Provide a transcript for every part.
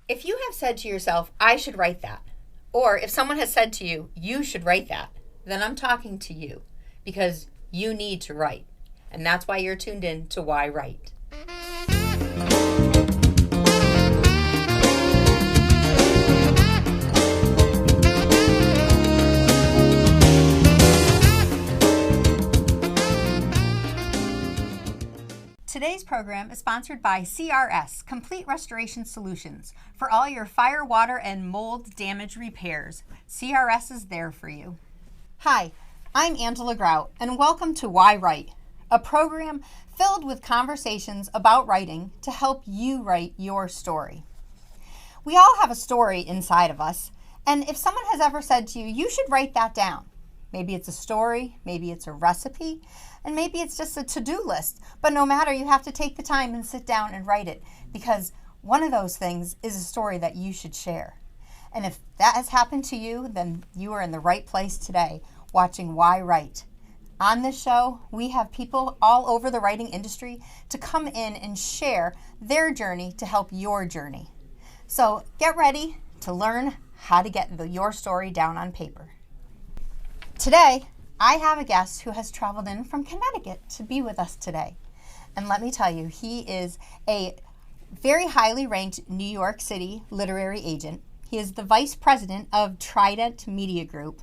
If you have said to yourself, I should write that, or if someone has said to you, you should write that, then I'm talking to you because you need to write. And that's why you're tuned in to yWrite. Today's program is sponsored by CRS, Complete Restoration Solutions, for all your fire, water, and mold damage repairs. CRS is there for you. Hi, I'm Angela Grout, and welcome to yWrite, a program filled with conversations about writing to help you write your story. We all have a story inside of us, and if someone has ever said to you, you should write that down. Maybe it's a story, maybe it's a recipe, and maybe it's just a to-do list. But no matter, you have to take the time and sit down and write it, because one of those things is a story that you should share. And if that has happened to you, then you are in the right place today, watching yWrite. On this show, we have people all over the writing industry to come in and share their journey to help your journey. So get ready to learn how to get your story down on paper. Today, I have a guest who has traveled in from Connecticut to be with us today. And let me tell you, he is a very highly ranked New York City literary agent. He is the vice president of Trident Media Group.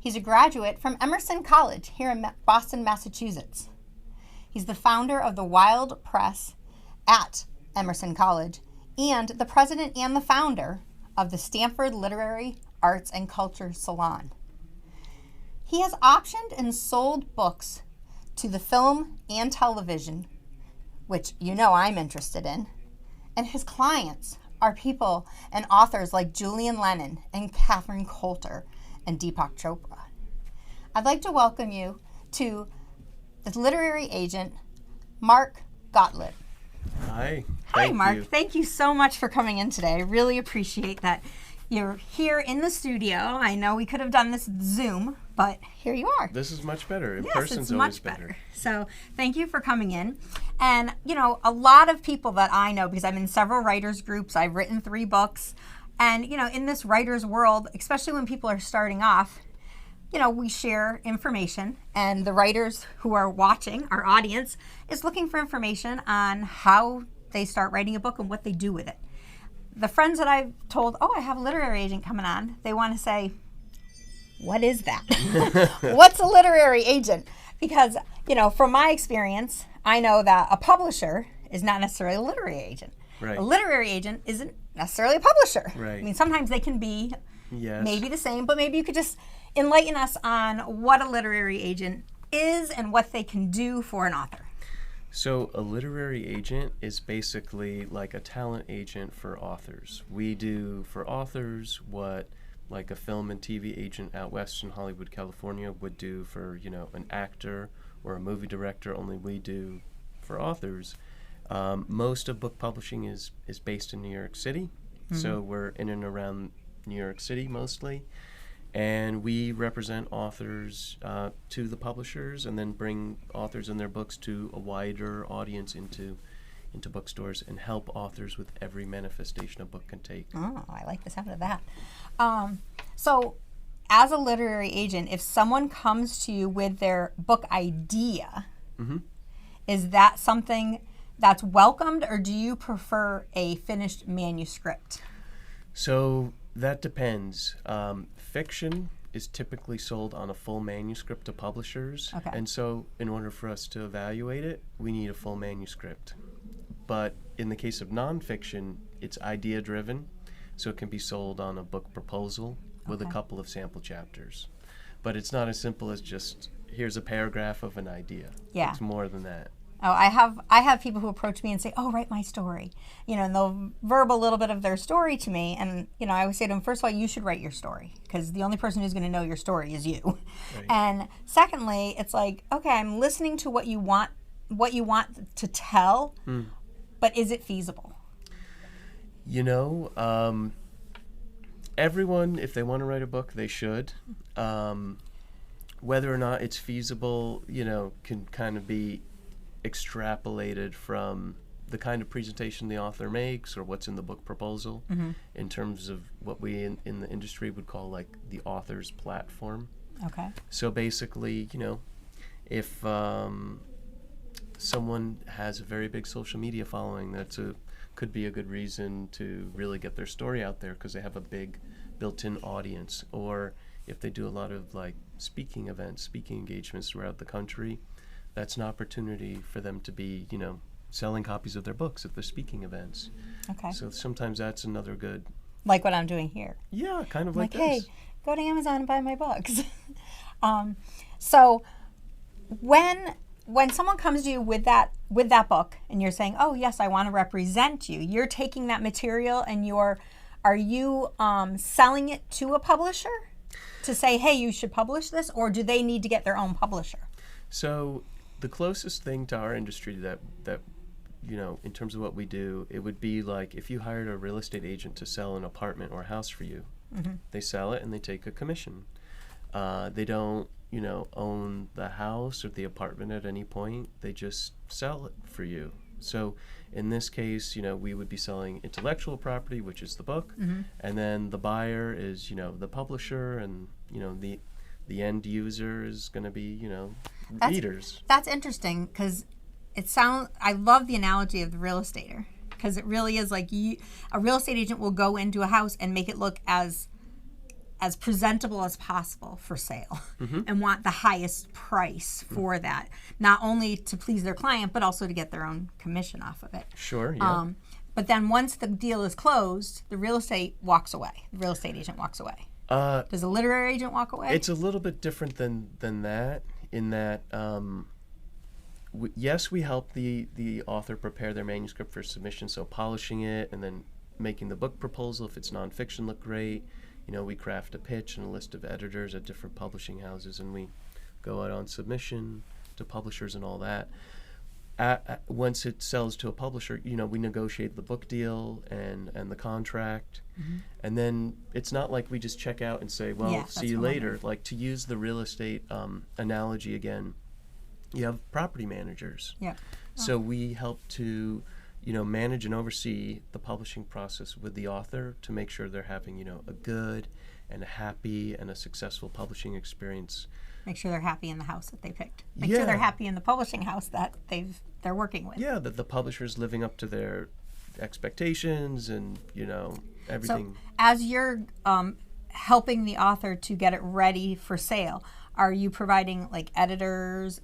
He's a graduate from Emerson College here in Boston, Massachusetts. He's the founder of the Wild Press at Emerson College and the president and the founder of the Stanford Literary Arts and Culture Salon. He has optioned and sold books to the film and television, which you know I'm interested in, and his clients are people and authors like Julian Lennon and Catherine Coulter and Deepak Chopra. I'd like to welcome you to the literary agent, Mark Gottlieb. Hi. Hi, Mark. Thank you so much for coming in today. I really appreciate that you're here in the studio. I know we could have done this Zoom, but here you are. This is much better. In yes, person's it's always much better. better. So thank you for coming in. And, you know, a lot of people that I know, because I'm in several writers groups, I've written 3 books. And, you know, in this writer's world, especially when people are starting off, you know, we share information. And the writers who are watching, our audience, is looking for information on how they start writing a book and what they do with it. The friends that I've told, oh, I have a literary agent coming on, they want to say, what is that? What's a literary agent? Because, you know, from my experience, I know that a publisher is not necessarily a literary agent. Right. A literary agent isn't necessarily a publisher. Right. I mean, sometimes they can be Yes. maybe the same, but maybe you could just enlighten us on what a literary agent is and what they can do for an author. So a literary agent is basically like a talent agent for authors. We do for authors what like a film and TV agent out west in Hollywood, California would do for, you know, an actor or a movie director, only we do for authors. Most of book publishing is based in New York City, so we're in and around New York City mostly. And we represent authors to the publishers and then bring authors and their books to a wider audience into bookstores and help authors with every manifestation a book can take. Oh, I like the sound of that. So as a literary agent, if someone comes to you with their book idea, is that something that's welcomed, or do you prefer a finished manuscript? So that depends. Fiction is typically sold on a full manuscript to publishers. Okay. And so in order for us to evaluate it, we need a full manuscript. But in the case of nonfiction, it's idea-driven, so it can be sold on a book proposal with a couple of sample chapters. But it's not as simple as just, here's a paragraph of an idea. Yeah. It's more than that. Oh, I have people who approach me and say, oh, write my story. You know, and they'll verb a little bit of their story to me. And, you know, I always say to them, first of all, you should write your story, because the only person who's going to know your story is you. Right. And secondly, it's like, okay, I'm listening to what you want to tell, but is it feasible? You know, everyone, if they want to write a book, they should. Whether or not it's feasible, you know, can kind of be extrapolated from the kind of presentation the author makes or what's in the book proposal in terms of what we in the industry would call like the author's platform. Okay. So basically, if someone has a very big social media following, could be a good reason to really get their story out there because they have a big built-in audience. Or if they do a lot of like speaking events, speaking engagements throughout the country, that's an opportunity for them to be, selling copies of their books at the speaking events. Okay. So sometimes that's another good. Like what I'm doing here. Yeah, kind of like this. Hey, go to Amazon and buy my books. So when someone comes to you with that book and you're saying, oh yes, I want to represent you, you're taking that material and are you selling it to a publisher to say, hey, you should publish this, or do they need to get their own publisher? So the closest thing to our industry that in terms of what we do, it would be like if you hired a real estate agent to sell an apartment or a house for you. They sell it and they take a commission. They don't, own the house or the apartment at any point. They just sell it for you. So in this case, we would be selling intellectual property, which is the book, and then the buyer is, the publisher, and, the end user is going to be, readers. That's interesting because I love the analogy of the real estater, because it really is like a real estate agent will go into a house and make it look as presentable as possible for sale and want the highest price for that, not only to please their client, but also to get their own commission off of it. Sure, yeah. But then once the deal is closed, the real estate walks away. The real estate agent walks away. Does a literary agent walk away? It's a little bit different than that, in that, yes, we help the author prepare their manuscript for submission, so polishing it and then making the book proposal, if it's nonfiction, look great. We craft a pitch and a list of editors at different publishing houses, and we go out on submission to publishers and all that. Once it sells to a publisher, we negotiate the book deal and the contract. And then it's not like we just check out and say, well, see you later. Like, to use the real estate analogy again, you have property managers. Yeah. So we help to manage and oversee the publishing process with the author to make sure they're having, a good and a happy and a successful publishing experience. Make sure they're happy in the house that they picked. Make sure they're happy in the publishing house that they're working with. Yeah, that the publisher's living up to their expectations and, everything. So as you're helping the author to get it ready for sale, are you providing like editors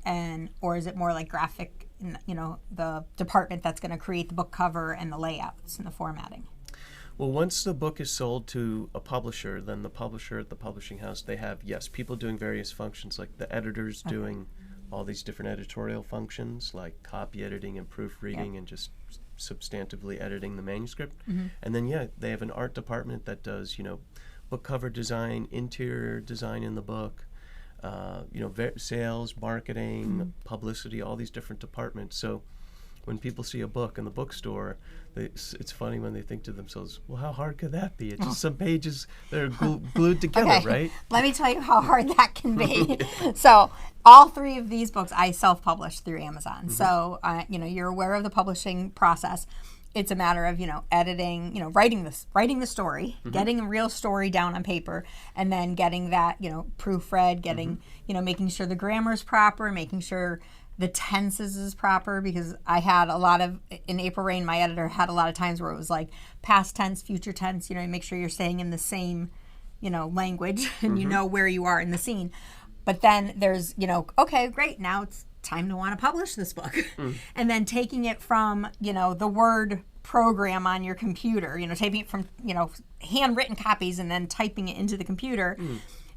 or is it more like graphic, the department that's going to create the book cover and the layouts and the formatting? Well, once the book is sold to a publisher, then the publisher at the publishing house, they have, people doing various functions, like the editors doing all these different editorial functions, like copy editing and proofreading and just substantively editing the manuscript. And then, they have an art department that does, book cover design, interior design in the book, sales, marketing, publicity, all these different departments. So when people see a book in the bookstore, it's funny when they think to themselves, well, how hard could that be? It's just some pages that are glued together, right? Let me tell you how hard that can be. So all three of these books I self-published through Amazon. So, you're aware of the publishing process. It's a matter of, editing, writing the story, getting a real story down on paper, and then getting that, proofread, getting, making sure the grammar is proper, making sure the tenses is proper, because I had a lot of, in April Rain, my editor had a lot of times where it was like past tense, future tense, make sure you're saying in the same, language and you know where you are in the scene. But then there's, okay, great, now it's time to want to publish this book. And then taking it from, the Word program on your computer, taking it from, handwritten copies and then typing it into the computer.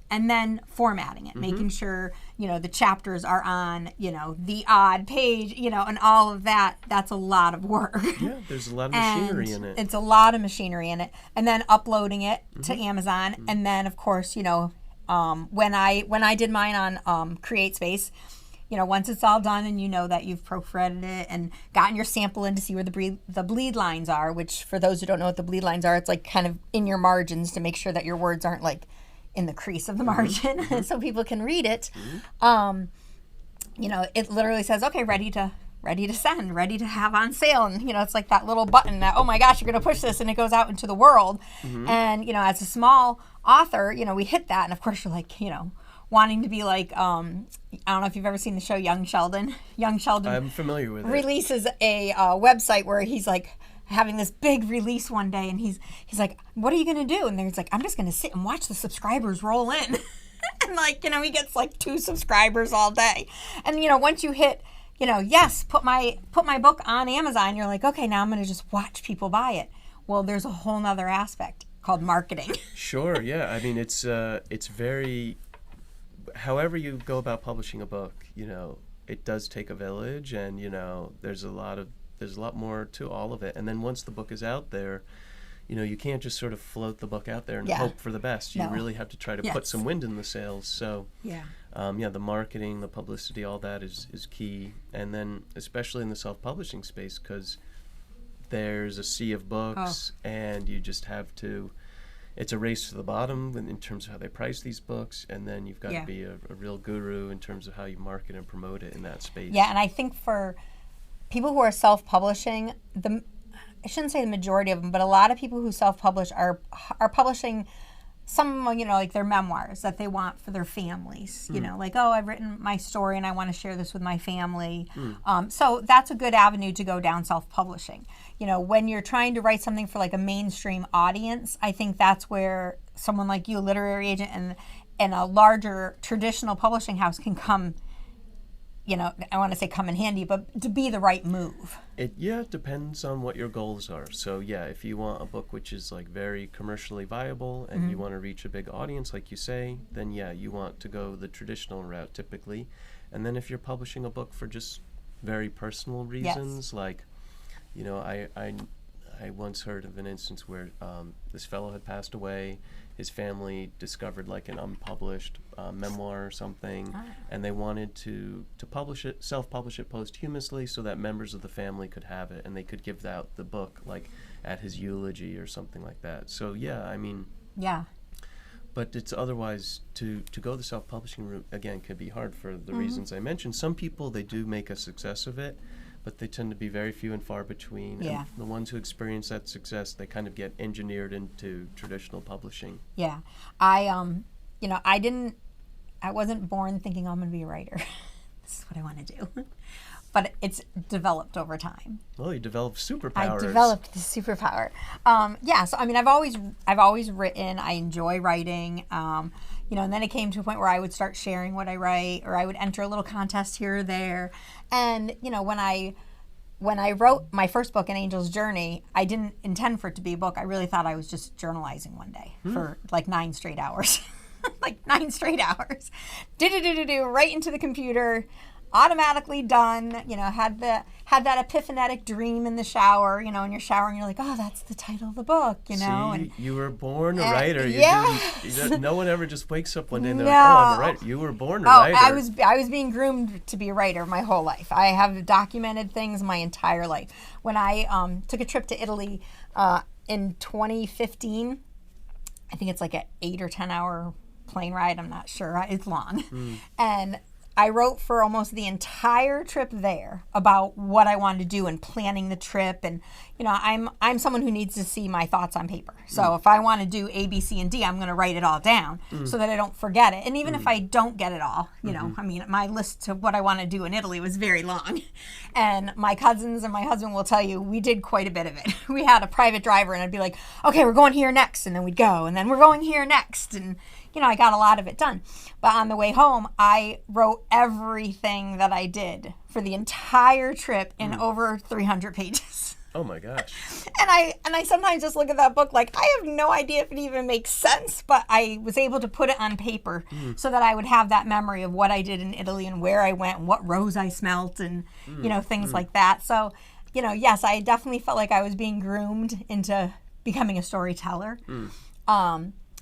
And then formatting it, making sure, the chapters are on, the odd page, and all of that. That's a lot of work. Yeah, there's a lot of machinery in it. It's a lot of machinery in it. And then uploading it to Amazon. And then, of course, when I did mine on CreateSpace, once it's all done and that you've proofreaded it and gotten your sample in to see where the bleed lines are, which for those who don't know what the bleed lines are, it's like kind of in your margins to make sure that your words aren't like in the crease of the margin so people can read it. It literally says, okay, ready to ready to send, ready to have on sale. And, you know, it's like that little button that, oh my gosh, you're going to push this and it goes out into the world. And, you know, as a small author, you know, we hit that. And of course you're like, you know, wanting to be like, I don't know if you've ever seen the show Young Sheldon. Young Sheldon I'm familiar with it. Releases a website where he's like having this big release one day, and he's like, what are you going to do? And there's like, I'm just going to sit and watch the subscribers roll in. And like, you know, he gets like 2 subscribers all day. And, you know, once you hit, you know, yes, put my book on Amazon, you're like, okay, now I'm going to just watch people buy it. Well, there's a whole nother aspect called marketing. Sure, yeah. I mean, it's very, however you go about publishing a book, you know, it does take a village, and, you know, there's a lot more to all of it. And then once the book is out there, you know, you can't just sort of float the book out there and hope for the best. You really have to try to put some wind in the sails. So, the marketing, the publicity, all that is key. And then especially in the self-publishing space, because there's a sea of books, and you just have to, it's a race to the bottom in terms of how they price these books, and then you've got to be a real guru in terms of how you market and promote it in that space. Yeah, and I think for people who are self-publishing, I shouldn't say the majority of them, but a lot of people who self-publish are publishing some, you know, like their memoirs that they want for their families. You know, like, oh, I've written my story and I want to share this with my family. So that's a good avenue to go down, self-publishing. You know, when you're trying to write something for like a mainstream audience, I think that's where someone like you, a literary agent, and a larger traditional publishing house can come, you know, I want to say come in handy, but to be the right move. It depends on what your goals are. So if you want a book which is like very commercially viable and you want to reach a big audience, like you say, then you want to go the traditional route typically. And then if you're publishing a book for just very personal reasons, like, you know, I once heard of an instance where this fellow had passed away. His family discovered like an unpublished memoir or something, and they wanted to publish it, self-publish it posthumously, so that members of the family could have it, and they could give out the book like at his eulogy or something like that. So I mean, but it's otherwise to go the self-publishing route again could be hard for the reasons I mentioned. Some people, they do make a success of it, but they tend to be very few and far between. And the ones who experience that success, they kind of get engineered into traditional publishing. Yeah. I wasn't born thinking, I'm going to be a writer. This is what I want to do. But it's developed over time. Well, you developed superpowers. I developed the superpower. So I mean, I've always written. I enjoy writing. You know, and then it came to a point where I would start sharing what I write, or I would enter a little contest here or there. And, you know, when I wrote my first book, An Angel's Journey, I didn't intend for it to be a book. I really thought I was just journalizing one day for like 9 straight hours. Like 9 straight hours. Do, right into the computer. Automatically done, you know, had that epiphanetic dream in the shower, you know, in your shower, and you're like, oh, that's the title of the book, you know. See, and you were born a writer. No one ever just wakes up one day and they're like, oh, I'm a writer. You were born a writer. I was being groomed to be a writer my whole life. I have documented things my entire life. When I took a trip to Italy in 2015, I think it's like an 8 or 10 hour plane ride. I'm not sure. It's long. And I wrote for almost the entire trip there about what I wanted to do and planning the trip. And, you know, I'm someone who needs to see my thoughts on paper. So if I want to do A, B, C, and D, I'm going to write it all down so that I don't forget it. And even if I don't get it all, you know, I mean, my list of what I want to do in Italy was very long. And my cousins and my husband will tell you, we did quite a bit of it. We had a private driver, and I'd be like, okay, we're going here next. And then we'd go, and then we're going here next. And, you know, I got a lot of it done. But on the way home, I wrote everything that I did for the entire trip in over 300 pages. Oh my gosh. And I sometimes just look at that book like, I have no idea if it even makes sense, but I was able to put it on paper so that I would have that memory of what I did in Italy and where I went and what rose I smelt and, you know, things like that. So, you know, yes, I definitely felt like I was being groomed into becoming a storyteller.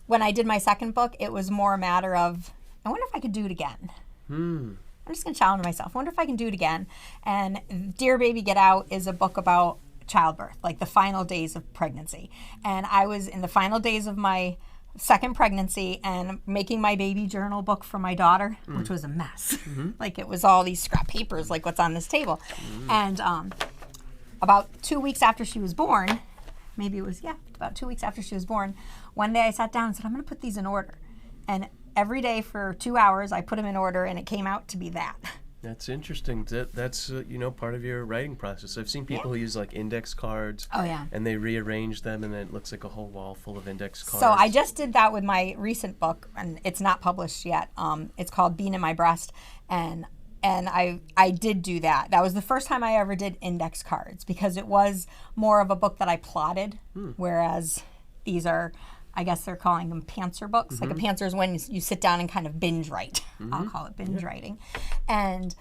When I did my second book, it was more a matter of, I wonder if I could do it again. I'm just going to challenge myself. I wonder if I can do it again. And Dear Baby Get Out is a book about childbirth, like the final days of pregnancy. And I was in the final days of my second pregnancy and making my baby journal book for my daughter, which was a mess. Like it was all these scrap papers, like what's on this table. And about 2 weeks after she was born, maybe it was, about 2 weeks after she was born, one day I sat down and said, I'm going to put these in order. And every day for 2 hours, I put them in order, and it came out to be that. That's interesting. That's part of your writing process. I've seen people who use like index cards. Oh, yeah. And they rearrange them, and then it looks like a whole wall full of index cards. So I just did that with my recent book, and it's not published yet. It's called Bean in My Breast, and I did do that. That was the first time I ever did index cards, because it was more of a book that I plotted, whereas these are, I guess they're calling them pantser books. Like a pantser is when you sit down and kind of binge write. I'll call it binge writing. And,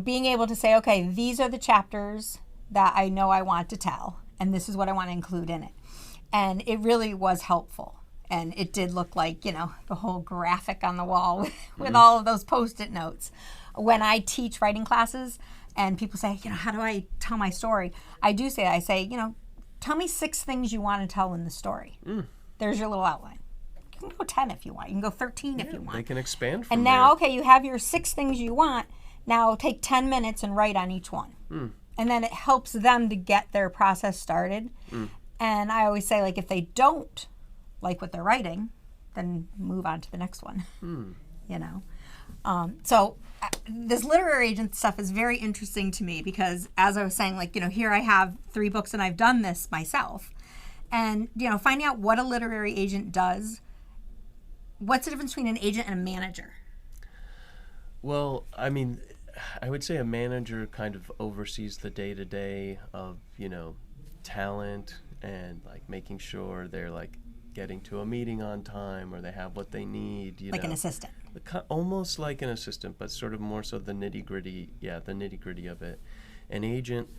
being able to say, okay, these are the chapters that I know I want to tell, and this is what I want to include in it. And it really was helpful. And it did look like, the whole graphic on the wall with all of those Post-it notes. When I teach writing classes and people say, how do I tell my story? I do say, tell me 6 things you want to tell in the story. There's your little outline. You can go 10 if you want. You can go 13 if you want. They can expand from and now, okay, you have your 6 things you want. Now take 10 minutes and write on each one. And then it helps them to get their process started. And I always say, if they don't like what they're writing, then move on to the next one. So this literary agent stuff is very interesting to me because, as I was saying, here I have 3 books and I've done this myself. And, finding out what a literary agent does. What's the difference between an agent and a manager? Well, I would say a manager kind of oversees the day-to-day of, talent and, making sure they're, getting to a meeting on time or they have what they need. Like an assistant. Almost like an assistant, but sort of more so the nitty-gritty of it. An agent,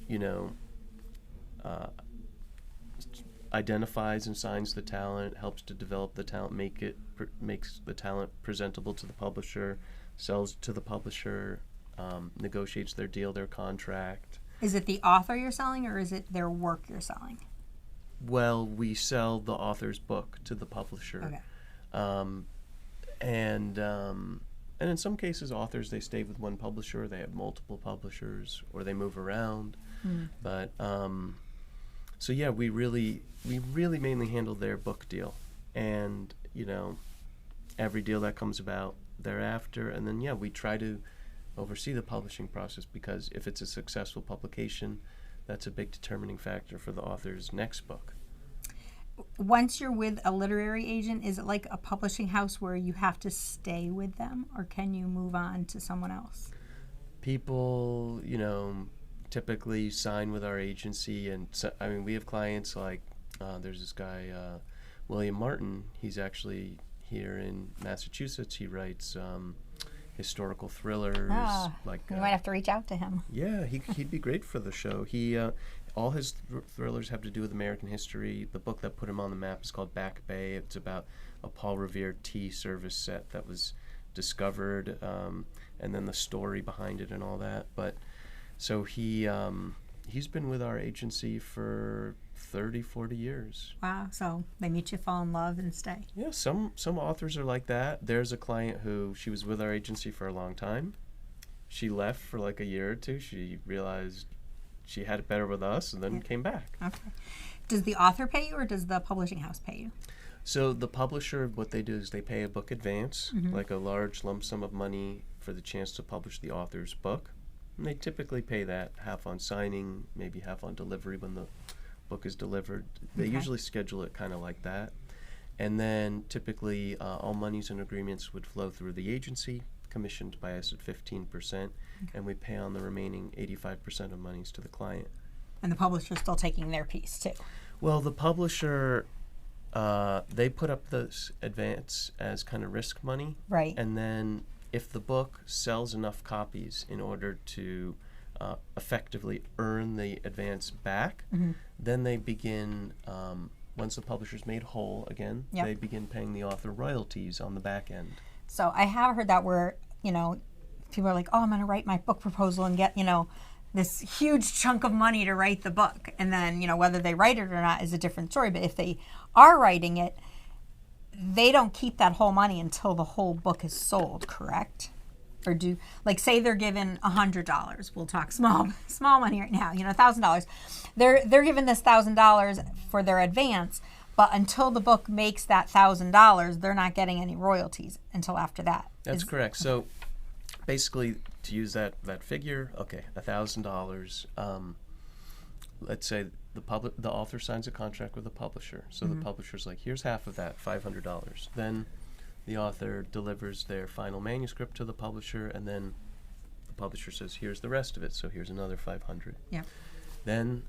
identifies and signs the talent, helps to develop the talent, makes the talent presentable to the publisher, sells to the publisher, negotiates their deal, their contract. Is it the author you're selling, or is it their work you're selling? Well, we sell the author's book to the publisher. Okay. And in some cases, authors, they stay with one publisher, they have multiple publishers, or they move around. But so yeah, we really mainly handle their book deal, and every deal that comes about thereafter, and then we try to oversee the publishing process, because if it's a successful publication, that's a big determining factor for the author's next book. Once you're with a literary agent, is it like a publishing house where you have to stay with them, or can you move on to someone else? People, typically sign with our agency, and we have clients like there's this guy William Martin. He's actually here in Massachusetts. He writes historical thrillers. You might have to reach out to him. Yeah, he'd be great for the show. He all his thrillers have to do with American history. The book that put him on the map is called Back Bay. It's about a Paul Revere tea service set that was discovered, and then the story behind it and all that. But so he's been with our agency for 30, 40 years. Wow. So they meet you, fall in love, and stay. Yeah, some authors are like that. There's a client who, she was with our agency for a long time. She left for a year or 2. She realized she had it better with us, and then came back. Okay. Does the author pay you, or does the publishing house pay you? So the publisher, what they do is they pay a book advance, like a large lump sum of money for the chance to publish the author's book. And they typically pay that half on signing, maybe half on delivery when the book is delivered. They usually schedule it kind of like that. And then typically all monies and agreements would flow through the agency, commissioned by us at 15%, and we pay on the remaining 85% of monies to the client. And the publisher's still taking their piece too? Well, the publisher, they put up this advance as kind of risk money. Right. And then if the book sells enough copies in order to effectively earn the advance back, then they begin, once the publisher's made whole again, they begin paying the author royalties on the back end. So I have heard that where, people are like, oh, I'm going to write my book proposal and get, this huge chunk of money to write the book. And then, whether they write it or not is a different story. But if they are writing it, they don't keep that whole money until the whole book is sold, correct? Or do, like, say they're given $100. We'll talk small money right now. $1,000. They're given this $1,000 for their advance, but until the book makes that $1,000, they're not getting any royalties until after that. That's correct. So basically, to use that figure, okay, $1,000. Let's say the author signs a contract with the publisher. So the publisher's like, here's half of that, $500. Then the author delivers their final manuscript to the publisher, and then the publisher says, here's the rest of it, so here's another $500. Yeah. Then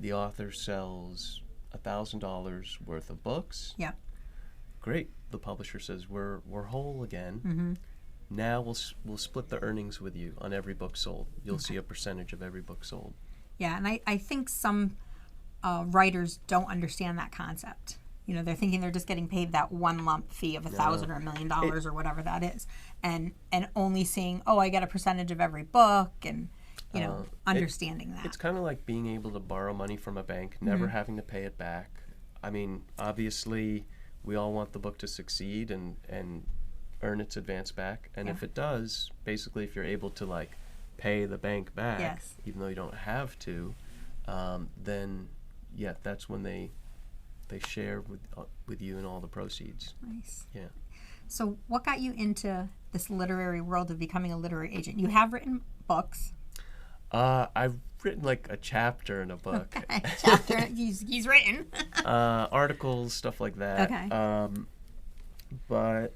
the author sells $1,000 worth of books. Yeah. Great. The publisher says, we're whole again. Now we'll split the earnings with you on every book sold. You'll see a percentage of every book sold. Yeah, and I think some writers don't understand that concept. They're thinking they're just getting paid that one lump fee of $1,000 or $1 million or whatever that is, and only seeing, I get a percentage of every book, and understanding that. It's kind of like being able to borrow money from a bank, never having to pay it back. I mean, obviously, we all want the book to succeed and earn its advance back, and if it does, basically, if you're able to like pay the bank back, even though you don't have to, then that's when they share with you in all the proceeds. Nice. Yeah. So what got you into this literary world of becoming a literary agent? You have written books. I've written like a chapter in a book. Okay. Chapter. he's written. Articles, stuff like that. Okay. But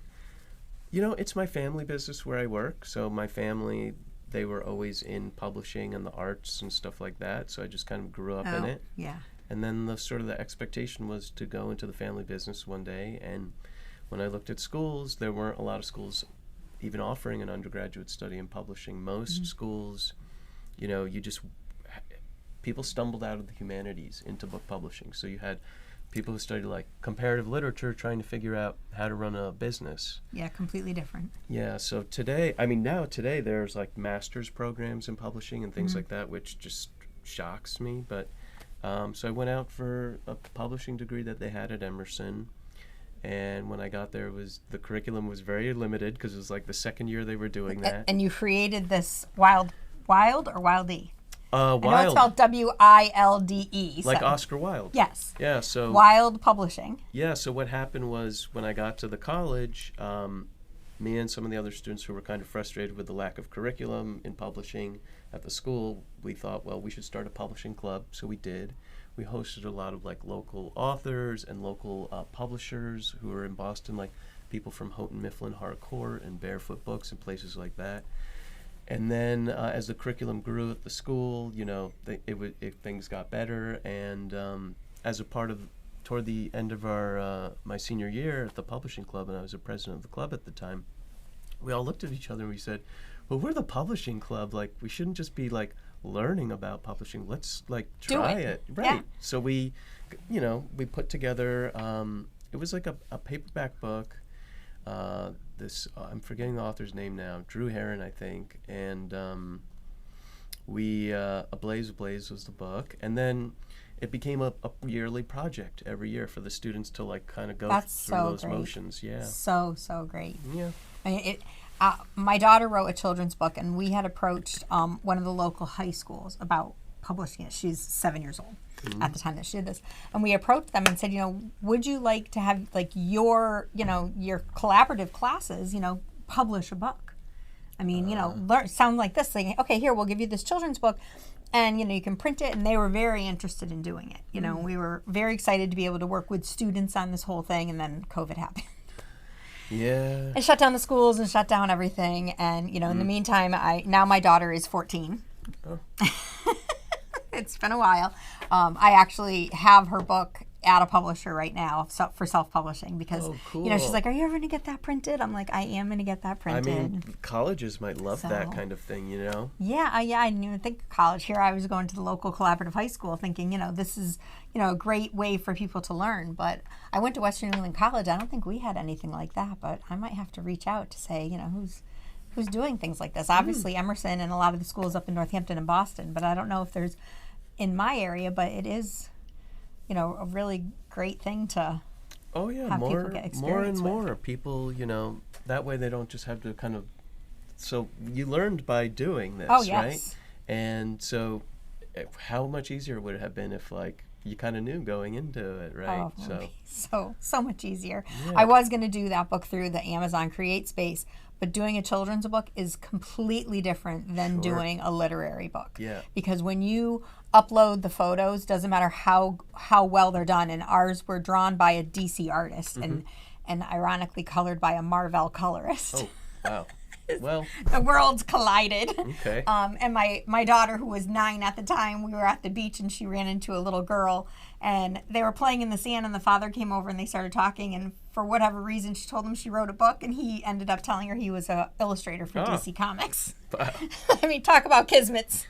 it's my family business where I work. So my family, they were always in publishing and the arts and stuff like that. So I just kind of grew up in it. Yeah. And then the expectation was to go into the family business one day. And when I looked at schools, there weren't a lot of schools even offering an undergraduate study in publishing. Most schools, people stumbled out of the humanities into book publishing. So you had people who studied like comparative literature trying to figure out how to run a business. Yeah, completely different. Yeah, so today there's like master's programs in publishing and things like that, which just shocks me. But so I went out for a publishing degree that they had at Emerson. And when I got there, the curriculum was very limited because it was like the second year they were doing that. And you created this Wild or Wilde? Wild. I know it's spelled WILDE. Like Oscar Wilde. Yes. Yeah, so... Wild Publishing. Yeah, so what happened was when I got to the college, me and some of the other students who were kind of frustrated with the lack of curriculum in publishing at the school, we thought, well, we should start a publishing club. So we did. We hosted a lot of like local authors and local publishers who were in Boston, like people from Houghton Mifflin Harcourt and Barefoot Books and places like that. And then as the curriculum grew at the school, things got better. And as a part of, toward the end of my senior year at the publishing club, and I was the president of the club at the time, we all looked at each other and we said, well, we're the publishing club. Like, we shouldn't just be like learning about publishing. Let's like try it. Right. Yeah. So we put together, it was like a paperback book. I'm forgetting the author's name now, Drew Herron, I think, and A Blaze was the book, and then it became a yearly project every year for the students to like kind of go through those motions. Yeah, so great. Yeah, I mean, my daughter wrote a children's book, and we had approached one of the local high schools about publishing it. She's 7 years old at the time that she did this, and we approached them and said, would you like to have like your collaborative classes, publish a book? I mean, sound like this, saying, okay, here, we'll give you this children's book, and you can print it. And they were very interested in doing it. We were very excited to be able to work with students on this whole thing, and then COVID happened. Yeah. It shut down the schools and shut down everything, and in the meantime, now my daughter is 14. Oh. It's been a while. I actually have her book at a publisher right now for self-publishing because, she's like, are you ever going to get that printed? I'm like, I am going to get that printed. I mean, colleges might love that kind of thing, Yeah, I didn't even think of college. Here I was going to the local collaborative high school thinking, this is, a great way for people to learn. But I went to Western New England College. I don't think we had anything like that, but I might have to reach out to say, who's doing things like this. Obviously, Emerson and a lot of the schools up in Northampton and Boston, but I don't know if there's in my area, but it is, a really great thing to Oh yeah, have more, people get more and experience with. more people. That way they don't just have to kind of. So you learned by doing this, Oh, yes. right? And so, how much easier would it have been if like you kind of knew going into it, right? Oh, so much easier. Yeah. I was going to do that book through the Amazon Create Space, but doing a children's book is completely different than Sure. doing a literary book. Yeah. Because when you upload the photos, doesn't matter how well they're done, and ours were drawn by a DC artist and ironically colored by a Marvel colorist. Oh, wow. Well, The worlds collided. okay. And my daughter, who was 9 at the time, we were at the beach and she ran into a little girl and they were playing in the sand and the father came over and they started talking, and for whatever reason she told him she wrote a book and he ended up telling her he was an illustrator for DC Comics. Wow. I mean, talk about kismets.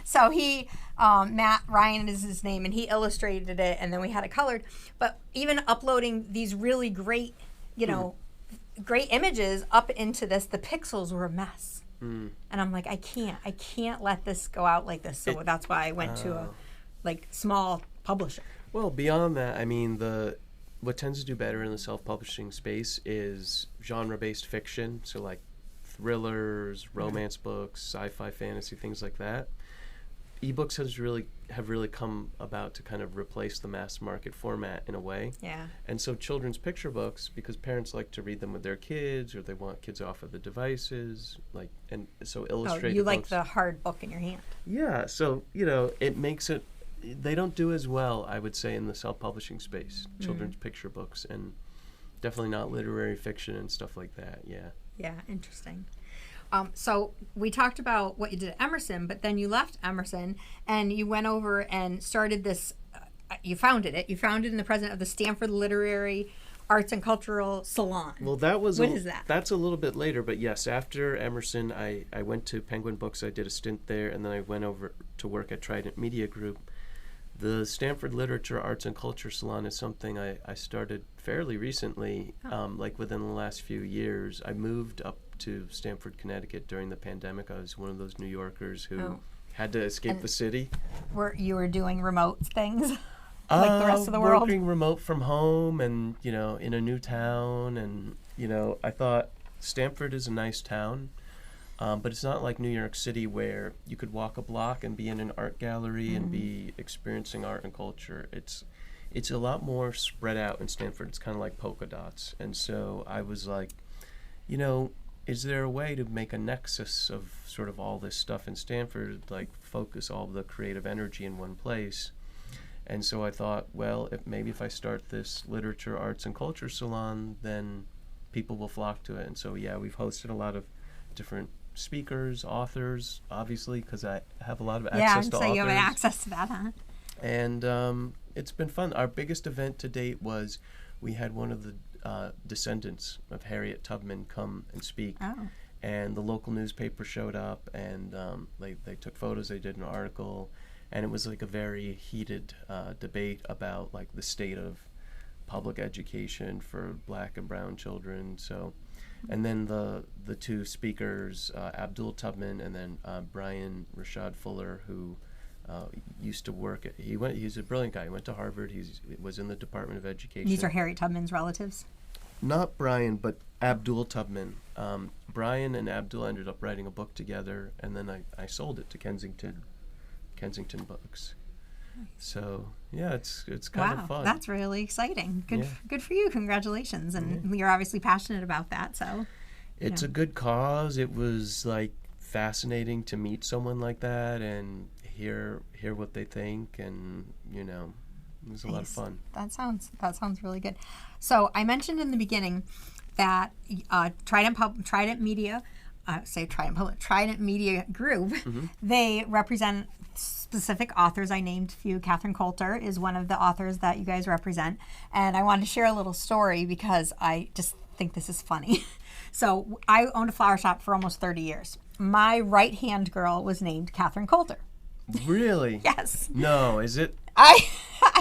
So he, Matt Ryan is his name, and he illustrated it and then we had it colored. But even uploading these really great, great images up into this, the pixels were a mess. And I'm like, I can't let this go out like this. So that's why I went to a small publisher. Well, beyond that, I mean, what tends to do better in the self-publishing space is genre-based fiction, so like thrillers, romance books, sci-fi, fantasy, things like that. Ebooks have really come about to kind of replace the mass market format in a way. Yeah. And so children's picture books, because parents like to read them with their kids, or they want kids off of the devices, and so illustrated. Oh, you like books, the hard book in your hand. yeah, so it makes it. They don't do as well, I would say, in the self-publishing space, children's picture books, and definitely not literary fiction and stuff like that. Yeah. Yeah, interesting. So we talked about what you did at Emerson, but then you left Emerson and you went over and started this. You founded it. You founded in the president of the Stanford Literary Arts and Cultural Salon. Well, that was What is that? That's a little bit later, but yes, after Emerson, I went to Penguin Books. I did a stint there, and then I went over to work at Trident Media Group. The Stanford Literature, Arts, and Culture Salon is something I started fairly recently, like within the last few years. I moved up to Stamford, Connecticut during the pandemic. I was one of those New Yorkers who had to escape the city. You were doing remote things like the rest of the world? Working remote from home and, in a new town. And, I thought Stamford is a nice town. But it's not like New York City where you could walk a block and be in an art gallery and be experiencing art and culture. It's a lot more spread out in Stanford. It's kind of like polka dots. And so I was like, is there a way to make a nexus of sort of all this stuff in Stanford, like focus all the creative energy in one place? And so I thought, well, if I start this literature, arts, and culture salon, then people will flock to it. And so, yeah, we've hosted a lot of different speakers, authors, obviously, because I have a lot of access to authors. Yeah, so you have access to that, huh? And it's been fun. Our biggest event to date was we had one of the descendants of Harriet Tubman come and speak. Oh. And the local newspaper showed up, and they took photos, they did an article, and it was like a very heated debate about like the state of public education for black and brown children. So, and then the two speakers, Abdul Tubman and then Brian Rashad Fuller, who used to work at, he's a brilliant guy. He went to Harvard. He was in the Department of Education. These are Harriet Tubman's relatives? Not Brian, but Abdul Tubman. Brian and Abdul ended up writing a book together, and then I sold it to Kensington Books. So yeah, it's kind of fun. That's really exciting. Good for you. Congratulations. And you're obviously passionate about that. So it's a good cause. It was like fascinating to meet someone like that and hear what they think, and it was a lot of fun. That sounds really good. So I mentioned in the beginning that Trident Media Group, they represent specific authors. I named a few. Catherine Coulter is one of the authors that you guys represent, and I wanted to share a little story because I just think this is funny. So I owned a flower shop for almost 30 years. My right-hand girl was named Catherine Coulter. Really? Yes. No, is it? I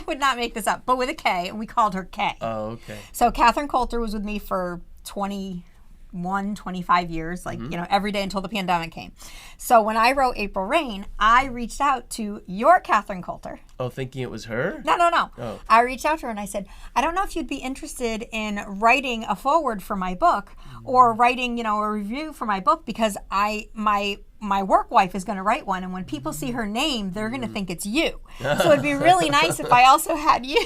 would not make this up, but with a K, and we called her K. Oh, okay. So Catherine Coulter was with me for 20 25 years, like, every day until the pandemic came. So when I wrote April Rain, I reached out to your Catherine Coulter. Oh, thinking it was her? No. Oh. I reached out to her and I said, I don't know if you'd be interested in writing a foreword for my book or writing, a review for my book, because my work wife is going to write one, and when people see her name, they're going to think it's you. So it'd be really nice if I also had you.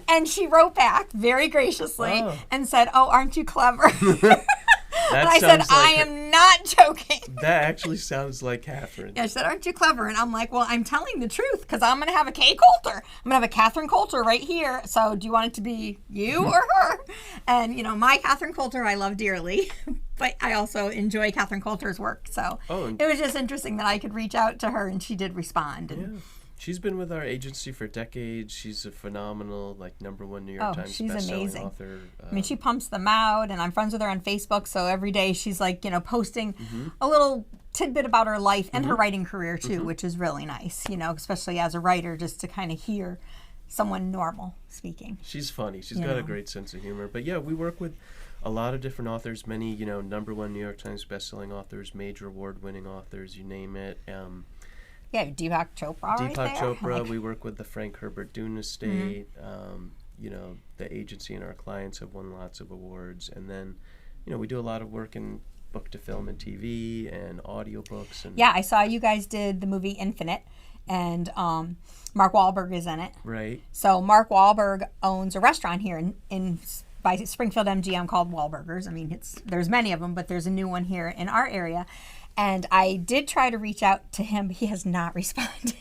And she wrote back very graciously and said, "Oh, aren't you clever?" And I said, I am not joking. That actually sounds like Catherine. Yeah, she said, aren't you clever? And I'm like, well, I'm telling the truth, because I'm going to have a Kay Coulter. I'm going to have a Catherine Coulter right here. So do you want it to be you or her? And, my Catherine Coulter I love dearly, but I also enjoy Catherine Coulter's work. So it was just interesting that I could reach out to her, and she did respond. And, yeah. She's been with our agency for decades. She's a phenomenal, #1 New York Times bestselling author. I mean, she pumps them out, and I'm friends with her on Facebook. So every day she's posting a little tidbit about her life and her writing career too, which is really nice. Especially as a writer, just to kind of hear someone normal speaking. She's funny. She's got a great sense of humor. But yeah, we work with a lot of different authors. Many, #1 New York Times bestselling authors, major award-winning authors. You name it. Yeah, Deepak Chopra right there. Deepak Chopra, we work with the Frank Herbert Dune estate. The agency and our clients have won lots of awards. And then, we do a lot of work in book to film and TV and audiobooks. And yeah, I saw you guys did the movie Infinite, and Mark Wahlberg is in it. Right. So Mark Wahlberg owns a restaurant here by Springfield MGM called Wahlburgers. I mean, there's many of them, but there's a new one here in our area. And I did try to reach out to him, but he has not responded.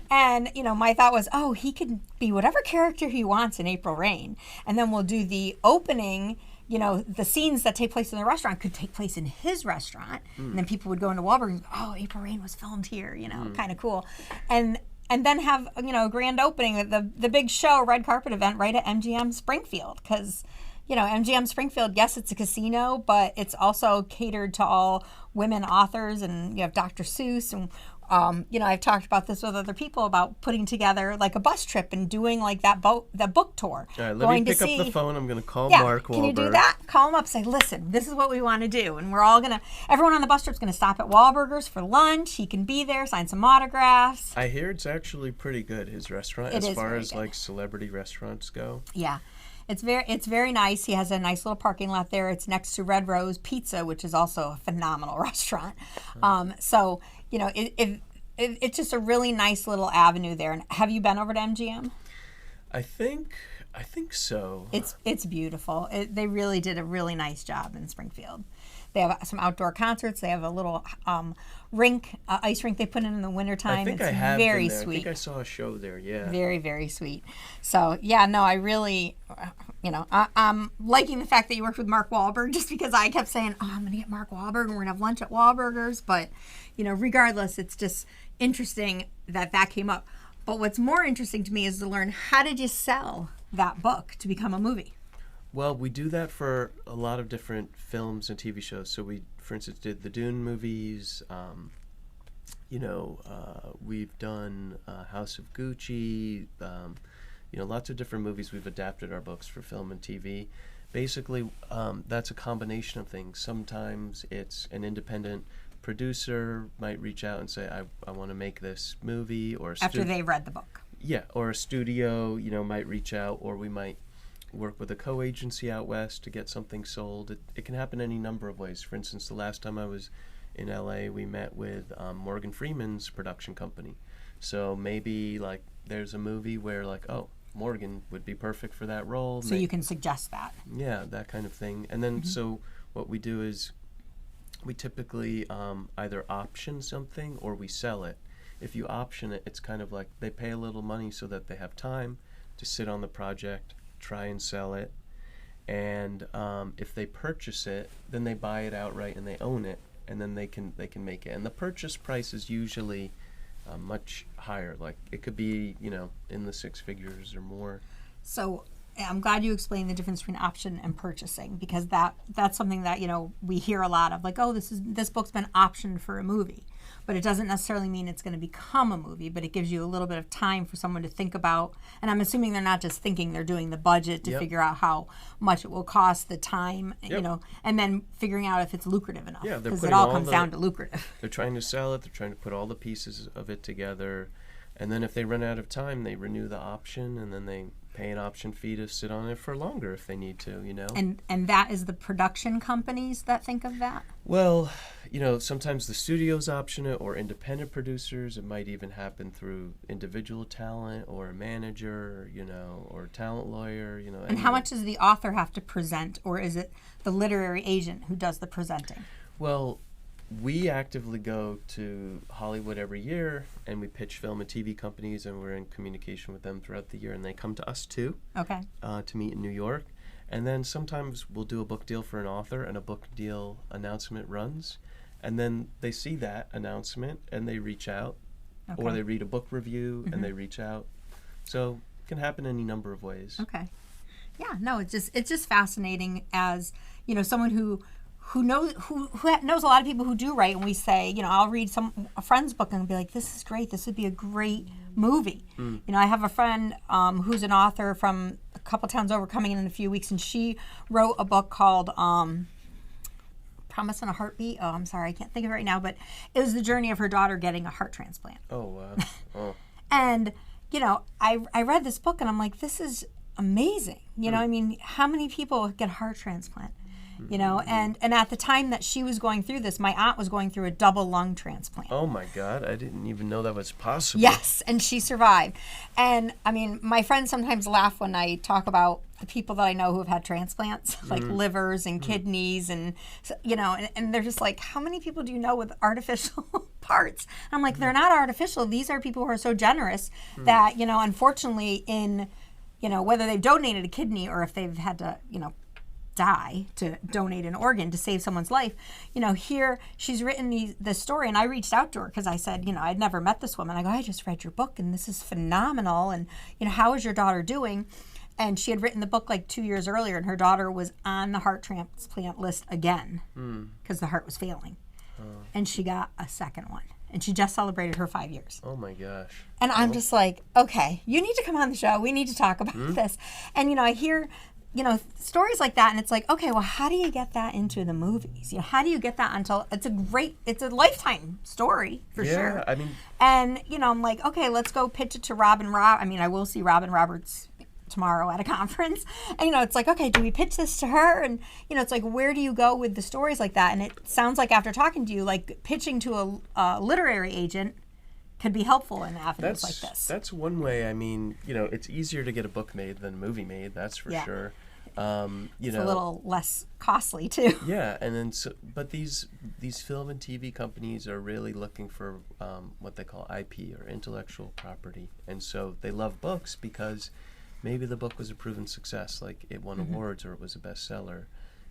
And, my thought was, he could be whatever character he wants in April Rain. And then we'll do the opening, the scenes that take place in the restaurant could take place in his restaurant. And then people would go into Wahlburgers and go, April Rain was filmed here, kind of cool. And then have, a grand opening, the big show, red carpet event right at MGM Springfield. Because, MGM Springfield, yes, it's a casino, but it's also catered to all women authors, and you have Dr. Seuss, and I've talked about this with other people about putting together like a bus trip and doing like that book tour. All right, let me pick up the phone. I'm going to call Mark Wahlberg. Can you do that? Call him up, say, listen, this is what we want to do, and everyone on the bus trip's going to stop at Wahlburgers for lunch. He can be there, sign some autographs. I hear it's actually pretty good, his restaurant, as far as like celebrity restaurants go. Yeah. It's very nice. He has a nice little parking lot there. It's next to Red Rose Pizza, which is also a phenomenal restaurant. So it's just a really nice little avenue there. And have you been over to MGM? I think so. It's beautiful. They really did a really nice job in Springfield. They have some outdoor concerts. They have a little rink, ice rink they put in the wintertime. I think it's I have very been there. sweet. I think I saw a show there, yeah. Very, very sweet. So, yeah, no, I really, I'm liking the fact that you worked with Mark Wahlberg, just because I kept saying, I'm going to get Mark Wahlberg and we're going to have lunch at Wahlburgers. But, regardless, it's just interesting that came up. But what's more interesting to me is to learn, how did you sell that book to become a movie? Well, we do that for a lot of different films and TV shows. So we, for instance, did the Dune movies. We've done House of Gucci. Lots of different movies. We've adapted our books for film and TV. Basically, that's a combination of things. Sometimes it's an independent producer might reach out and say, I want to make this movie. Or after they've read the book. Yeah, or a studio, might reach out, or we might work with a co-agency out west to get something sold. It can happen any number of ways. For instance, the last time I was in LA, we met with Morgan Freeman's production company. So maybe there's a movie where Morgan would be perfect for that role. So you can suggest that. Yeah, that kind of thing. And then so what we do is we typically either option something or we sell it. If you option it, it's kind of like they pay a little money so that they have time to sit on the project, try and sell it, and if they purchase it, then they buy it outright and they own it, and then they can make it. And the purchase price is usually much higher. Like it could be in the six figures or more. So I'm glad you explained the difference between option and purchasing, because that's something that we hear a lot of, like, oh, this book's been optioned for a movie. but it doesn't necessarily mean it's going to become a movie, but it gives you a little bit of time for someone to think about. And I'm assuming they're not just thinking, they're doing the budget to figure out how much it will cost, the time, you know, and then figuring out if it's lucrative enough. Yeah, because it all comes down to lucrative. They're trying to sell it. They're trying to put all the pieces of it together. And then if they run out of time, they renew the option, and then they pay an option fee to sit on it for longer if they need to, you know. And that is the production companies that think of that? Well, you know, sometimes the studios option it, or independent producers. It might even happen through individual talent or a manager, you know, or a talent lawyer, you know. And how much does the author have to present, or is it the literary agent who does the presenting? Well, we actively go to Hollywood every year, and we pitch film and TV companies, and we're in communication with them throughout the year, and they come to us too. Okay. To meet in New York. And then sometimes we'll do a book deal for an author, and a book deal announcement runs, and then they see that announcement and they reach out, or they read a book review and they reach out. So it can happen any number of ways. Okay. Yeah, no, it's just fascinating as, you know, someone who knows a lot of people who do write, and we say, you know, I'll read a friend's book and be like, this is great, this would be a great movie. You know, I have a friend who's an author from a couple towns over coming in a few weeks, and she wrote a book called Promise on a Heartbeat. Oh, I'm sorry, I can't think of it right now, but it was the journey of her daughter getting a heart transplant. Oh, wow. Oh. And, you know, I read this book and I'm like, this is amazing. You know, I mean, how many people get a heart transplant? You know, and at the time that she was going through this, my aunt was going through a double lung transplant. Oh my God, I didn't even know that was possible. Yes, and she survived. And I mean, my friends sometimes laugh when I talk about the people that I know who have had transplants, like livers and kidneys, and, you know, and they're just like, how many people do you know with artificial parts? And I'm like, they're not artificial. These are people who are so generous that, you know, unfortunately in, you know, whether they've donated a kidney or if they've had to, you know, die to donate an organ to save someone's life, you know, here she's written this story, and I reached out to her because I said, you know, I'd never met this woman. I go, I just read your book and this is phenomenal, and, you know, how is your daughter doing? And she had written the book like 2 years earlier, and her daughter was on the heart transplant list again because the heart was failing. And she got a second one, and she just celebrated her 5 years. Oh my gosh. And I'm just like, okay, you need to come on the show, we need to talk about this. And, you know, I hear, you know, stories like that, and it's like, okay, well, how do you get that into the movies? You know, how do you get that until it's a lifetime story for sure. Yeah, I mean, and you know, I'm like, okay, let's go pitch it to Robin. I mean, I will see Robin Roberts tomorrow at a conference, and you know, it's like, okay, do we pitch this to her? And you know, it's like, where do you go with the stories like that? And it sounds like after talking to you, like pitching to a literary agent could be helpful in avenues like this. That's one way. I mean, you know, it's easier to get a book made than a movie made. That's for sure. It's a little less costly too. Yeah, and then but these film and TV companies are really looking for what they call IP, or intellectual property, and so they love books because maybe the book was a proven success, like it won awards or it was a bestseller,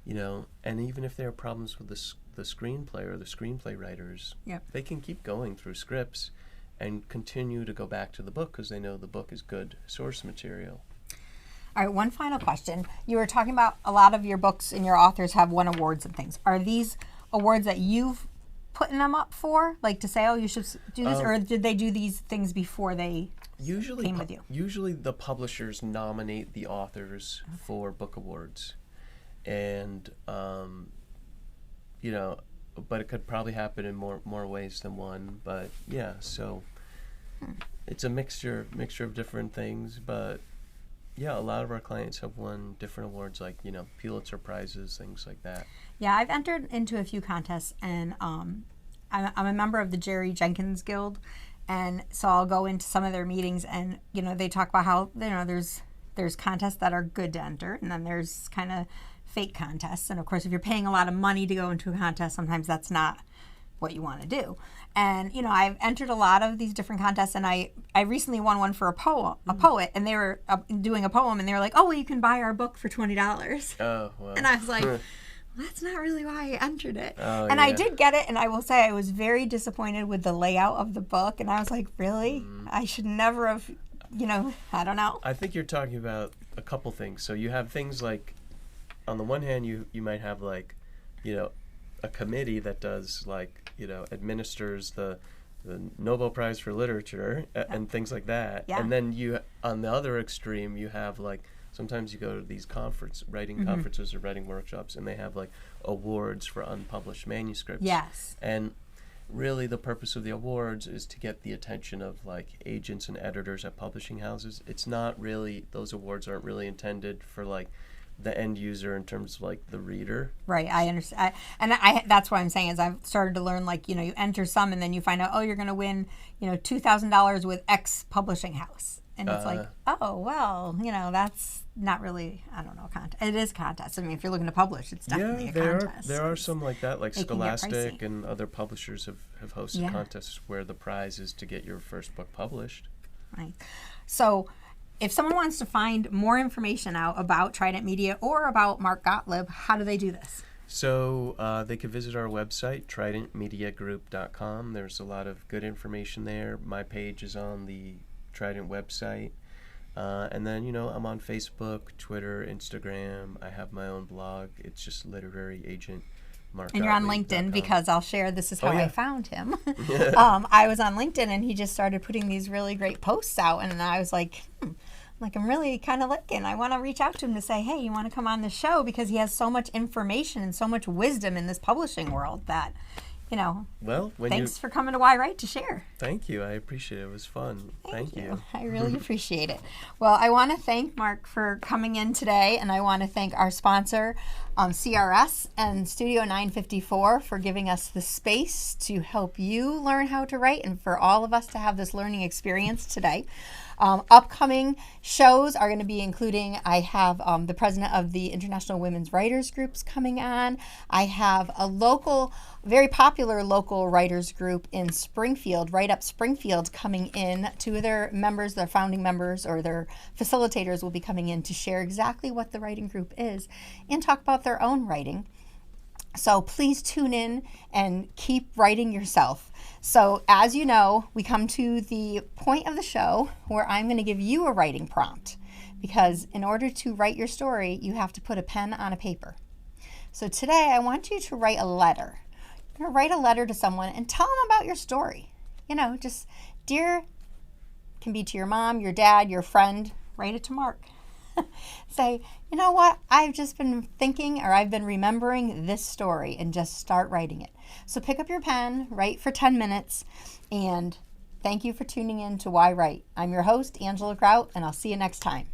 you know. And even if there are problems with the screenplay or the screenplay writers, they can keep going through scripts and continue to go back to the book because they know the book is good source material. All right, one final question. You were talking about a lot of your books and your authors have won awards and things. Are these awards that you've putting them up for, like to say, oh, you should do this, or did they do these things before they came with you? Usually the publishers nominate the authors for book awards, and you know, but it could probably happen in more ways than one. But yeah, so it's a mixture of different things, but. Yeah, a lot of our clients have won different awards, like, you know, Pulitzer Prizes, things like that. Yeah, I've entered into a few contests, and I'm a member of the Jerry Jenkins Guild, and so I'll go into some of their meetings, and, you know, they talk about how, you know, there's contests that are good to enter, and then there's kind of fake contests. And, of course, if you're paying a lot of money to go into a contest, sometimes that's not what you want to do. And, you know, I've entered a lot of these different contests, and I recently won one for a poet, and they were doing a poem, and they were like, oh, well, you can buy our book for $20. Oh, wow. And I was like, well, that's not really why I entered it. Oh, and I did get it, and I will say I was very disappointed with the layout of the book, and I was like, really? I should never have, you know, I don't know. I think you're talking about a couple things. So you have things like, on the one hand, you might have, like, you know, a committee that does, like, administers the Nobel Prize for Literature and things like that. Yeah. And then you, on the other extreme, you have like, sometimes you go to these writing conferences or writing workshops, and they have like awards for unpublished manuscripts. Yes. And really the purpose of the awards is to get the attention of like agents and editors at publishing houses. It's not really, those awards aren't really intended for like the end user in terms of like the reader. Right, I understand. That's what I'm saying is I've started to learn, like, you enter some and then you find out, oh, you're going to win, $2,000 with X publishing house. And it's like, oh, well, that's not really, I don't know, contest. It is contest. I mean, if you're looking to publish, it's definitely a contest. There are some like that, like They can get Scholastic pricey. and other publishers have hosted contests where the prize is to get your first book published. Right. So if someone wants to find more information out about Trident Media or about Mark Gottlieb, how do they do this? So they could visit our website, tridentmediagroup.com. There's a lot of good information there. My page is on the Trident website. And then, I'm on Facebook, Twitter, Instagram. I have my own blog. It's just Literary Agent Mark And you're on Gottlieb. LinkedIn, because I'll share, this is how I found him. I was on LinkedIn and he just started putting these really great posts out, and I was like, I'm really kind of looking. I want to reach out to him to say, hey, you want to come on the show? Because he has so much information and so much wisdom in this publishing world that, well, thanks for coming to yWrite to share. Thank you. I appreciate it. It was fun. Thank you. I really appreciate it. Well, I want to thank Mark for coming in today, and I want to thank our sponsor, CRS and Studio 954, for giving us the space to help you learn how to write and for all of us to have this learning experience today. Upcoming shows are going to be including, I have the president of the International Women's Writers Groups coming on. I have a very popular local writers group in Springfield, Write Up Springfield, coming in. Two of their members, their founding members or their facilitators, will be coming in to share exactly what the writing group is and talk about their own writing. So please tune in and keep writing yourself. So as you know, we come to the point of the show where I'm going to give you a writing prompt, because in order to write your story, you have to put a pen on a paper. So today I want you to write a letter. You're going to write a letter to someone and tell them about your story. Just dear, can be to your mom, your dad, your friend. Write it to Mark. Say, you know what, I've just been thinking, or I've been remembering this story, and just start writing it. So pick up your pen, write for 10 minutes, and thank you for tuning in to yWrite. I'm your host, Angela Grout, and I'll see you next time.